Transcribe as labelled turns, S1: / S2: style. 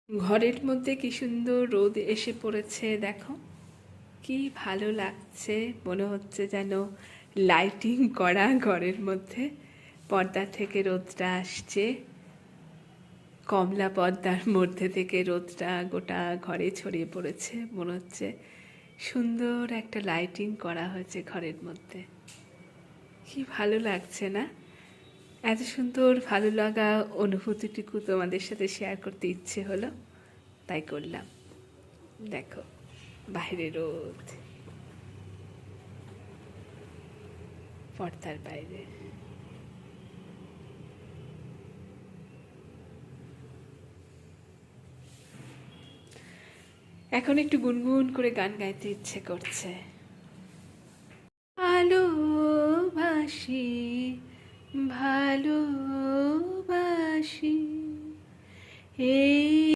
S1: ঘরের মধ্যে কি সুন্দর রোদ এসে পড়েছে দেখো, কি ভালো লাগছে। মনে হচ্ছে যেন লাইটিং করা ঘরের মধ্যে। পর্দা থেকে রোদটা আসছে, কমলা পর্দার মধ্যে থেকে রোদটা গোটা ঘরে ছড়িয়ে পড়েছে। মনে হচ্ছে সুন্দর একটা লাইটিং করা হয়েছে ঘরের মধ্যে। কি ভালো লাগছে না? এত সুন্দর ভালো লাগা অনুভূতিটুকু তোমাদের সাথে শেয়ার করতে ইচ্ছে হলো, তাই করলাম। দেখো বাইরে রোদ, পর্দার বাইরে। এখন একটু গুনগুন করে গান গাইতে ইচ্ছে করছে।